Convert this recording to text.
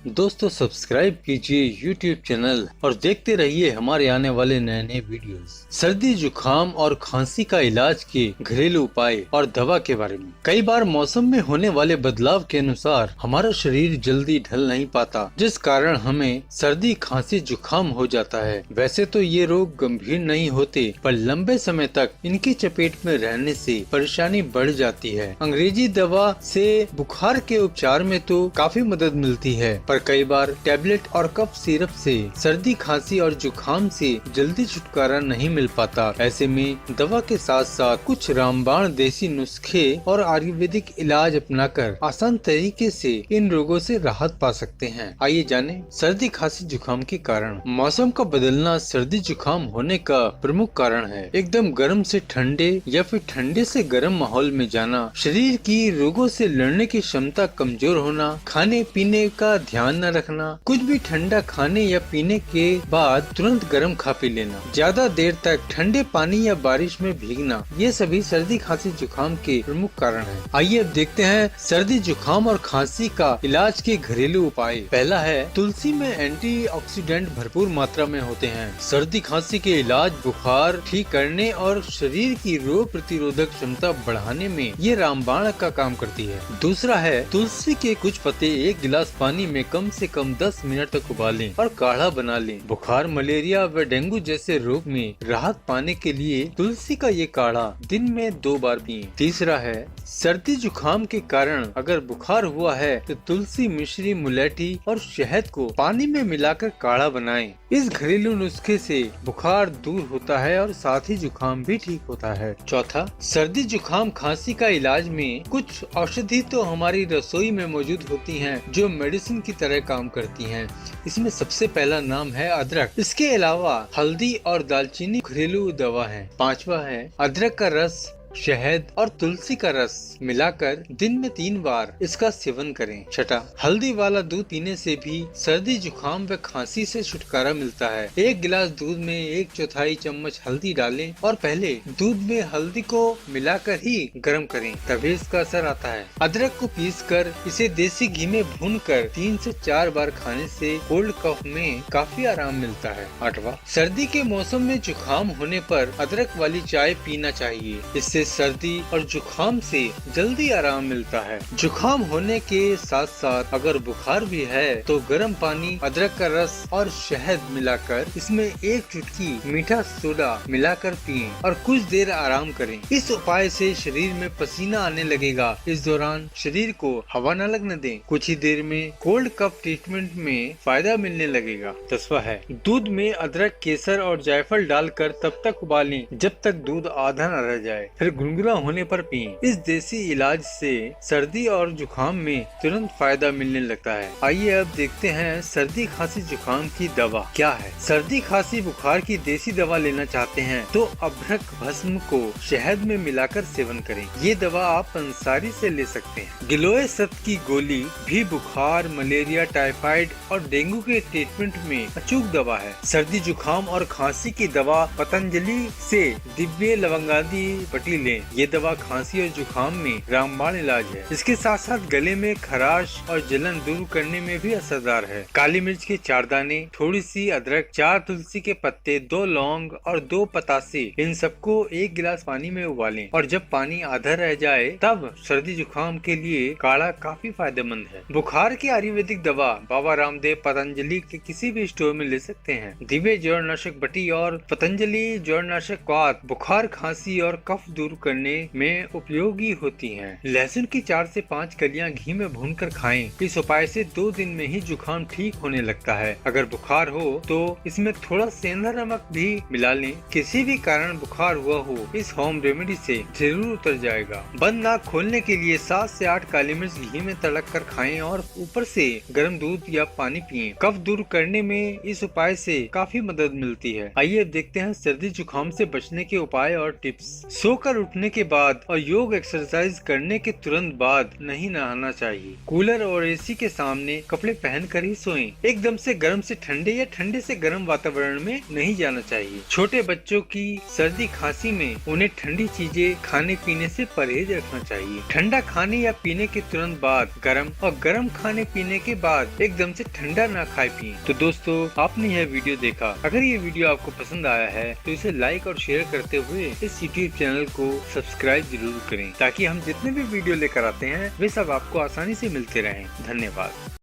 दोस्तों सब्सक्राइब कीजिए YouTube channel और देखते रहिए हमारे आने वाले नए नए वीडियोस। सर्दी जुकाम और खांसी का इलाज के घरेलू उपाय और दवा के बारे में। कई बार मौसम में होने वाले बदलाव के अनुसार हमारा शरीर जल्दी ढल नहीं पाता, जिस कारण हमें सर्दी खांसी जुकाम हो जाता है। वैसे तो ये रोग गंभीर नहीं होते, पर लंबे समय तक इनकी चपेट में रहने से परेशानी बढ़ जाती है। अंग्रेजी दवा से बुखार के उपचार में तो काफी मदद मिलती है, पर कई बार टैबलेट और कफ सिरप से सर्दी खांसी और जुकाम से जल्दी छुटकारा नहीं मिल पाता। ऐसे में दवा के साथ साथ कुछ रामबाण देसी नुस्खे और आयुर्वेदिक इलाज अपनाकर आसान तरीके से इन रोगों से राहत पा सकते हैं। आइए जानें सर्दी खांसी जुकाम के कारण। मौसम का बदलना सर्दी जुकाम होने का प्रमुख कारण है। एकदम गर्म से ठंडे या फिर ठंडे से गर्म माहौल में जाना, शरीर की रोगों से लड़ने की क्षमता कमजोर होना, खाने पीने का ध्यान न रखना, कुछ भी ठंडा खाने या पीने के बाद तुरंत गर्म खा पी लेना, ज्यादा देर तक ठंडे पानी या बारिश में भीगना, ये सभी सर्दी खांसी जुकाम के प्रमुख कारण हैं। आइए अब देखते हैं सर्दी जुकाम और खांसी का इलाज के घरेलू उपाय। पहला है, तुलसी में एंटीऑक्सीडेंट भरपूर मात्रा में होते हैं। सर्दी खांसी के इलाज बुखार ठीक करने और शरीर की रोग प्रतिरोधक क्षमता बढ़ाने में ये रामबाण का काम करती है। दूसरा है, तुलसी के कुछ पत्ते एक गिलास पानी में कम से कम 10 मिनट तक उबालें और काढ़ा बना लें। बुखार, मलेरिया व डेंगू जैसे रोग में राहत पाने के लिए तुलसी का ये काढ़ा दिन में 2 बार पिएं। तीसरा है, सर्दी जुकाम के कारण अगर बुखार हुआ है तो तुलसी, मिश्री, मुलेठी और शहद को पानी में मिलाकर काढ़ा बनाएं। इस घरेलू नुस्खे से बुखार दूर होता है और साथ ही जुकाम भी ठीक होता है। चौथा, सर्दी जुकाम खांसी का इलाज में कुछ औषधि तो हमारी रसोई में मौजूद होती हैं, जो मेडिसिन की तरह काम करती हैं। इसमें सबसे पहला नाम है अदरक। इसके अलावा हल्दी और दालचीनी घरेलू दवा है। पांचवा है, अदरक का रस, शहद और तुलसी का रस मिलाकर दिन में 3 बार इसका सेवन करें। छठा, हल्दी वाला दूध पीने से भी सर्दी जुकाम व खांसी से छुटकारा मिलता है। 1 गिलास दूध में 1/4 चम्मच हल्दी डालें और पहले दूध में हल्दी को मिलाकर ही गर्म करें, तभी इसका असर आता है। अदरक को पीसकर इसे देसी घी में भूनकर 3 से 4 बार खाने से कोल्ड कफ में काफी आराम मिलता है। 8वां, सर्दी के मौसम में जुकाम होने पर अदरक वाली चाय पीना चाहिए। इससे सर्दी और जुकाम से जल्दी आराम मिलता है। जुकाम होने के साथ साथ अगर बुखार भी है तो गर्म पानी, अदरक का रस और शहद मिलाकर इसमें 1 चुटकी मीठा सोडा मिलाकर पिएं और कुछ देर आराम करें। इस उपाय से शरीर में पसीना आने लगेगा। इस दौरान शरीर को हवा न लगने दें। कुछ ही देर में कोल्ड कफ ट्रीटमेंट में फायदा मिलने लगेगा। 10वां है, दूध में अदरक, केसर और जायफल डालकर तब तक उबालें जब तक दूध आधा न रह जाए, फिर गुनगुना होने पर पिएं। इस देसी इलाज से सर्दी और जुकाम में तुरंत फायदा मिलने लगता है। आइए अब देखते हैं सर्दी खांसी जुकाम की दवा क्या है। सर्दी खांसी बुखार की देसी दवा लेना चाहते हैं तो अभ्रक भस्म को शहद में मिलाकर सेवन करें। ये दवा आप पंसारी से ले सकते हैं। गिलोय सत्व की गोली भी बुखार, मलेरिया, टाइफाइड और डेंगू के ट्रीटमेंट में अचूक दवा है। सर्दी जुकाम और खांसी की दवा पतंजलि से दिव्य लवंगादी पट्टी लें। ये दवा खांसी और जुकाम में रामबाण इलाज है। इसके साथ साथ गले में खराश और जलन दूर करने में भी असरदार है। काली मिर्च के 4 दाने, थोड़ी सी अदरक, 4 तुलसी के पत्ते, 2 लौंग और 2 पतासे, इन सबको 1 गिलास पानी में उबालें और जब पानी आधा रह जाए तब सर्दी जुकाम के लिए काढ़ा काफी फायदेमंद है। बुखार की आयुर्वेदिक दवा बाबा रामदेव पतंजलि के किसी भी स्टोर में ले सकते हैं। दिव्य जड़नाशक बटी और पतंजलि जड़नाशक क्वाथ बुखार, खांसी और कफ दूर करने में उपयोगी होती हैं। लहसुन की 4 से 5 कलियां घी में भूनकर खाएं। इस उपाय से 2 दिन में ही जुकाम ठीक होने लगता है। अगर बुखार हो तो इसमें थोड़ा सेंधा नमक भी मिला लें। किसी भी कारण बुखार हुआ हो, इस होम रेमेडी से जरूर उतर जाएगा। बंद नाक खोलने के लिए 7 से 8 काली मिर्च घी में तड़क कर खाएं और ऊपर से गर्म दूध या पानी पिएं। कफ दूर करने में इस उपाय से काफी मदद मिलती है। आइए अब देखते हैं सर्दी जुकाम से बचने के उपाय और टिप्स। सोकर उठने के बाद और योग एक्सरसाइज करने के तुरंत बाद नहीं नहाना चाहिए। कूलर और एसी के सामने कपड़े पहनकर ही सोएं। एकदम से गर्म से ठंडे या ठंडे से गर्म वातावरण में नहीं जाना चाहिए। छोटे बच्चों की सर्दी खांसी में उन्हें ठंडी चीजें खाने पीने से परहेज रखना चाहिए। ठंडा खाने या पीने के तुरंत बाद गर्म और गर्म खाने पीने के बाद एकदम से ठंडा ना खाए पिए। तो दोस्तों, आपने यह वीडियो देखा। अगर ये वीडियो आपको पसंद आया है तो इसे लाइक और शेयर करते हुए इस यूट्यूब चैनल को सब्सक्राइब जरूर करें, ताकि हम जितने भी वीडियो लेकर आते हैं वे सब आपको आसानी से मिलते रहें। धन्यवाद।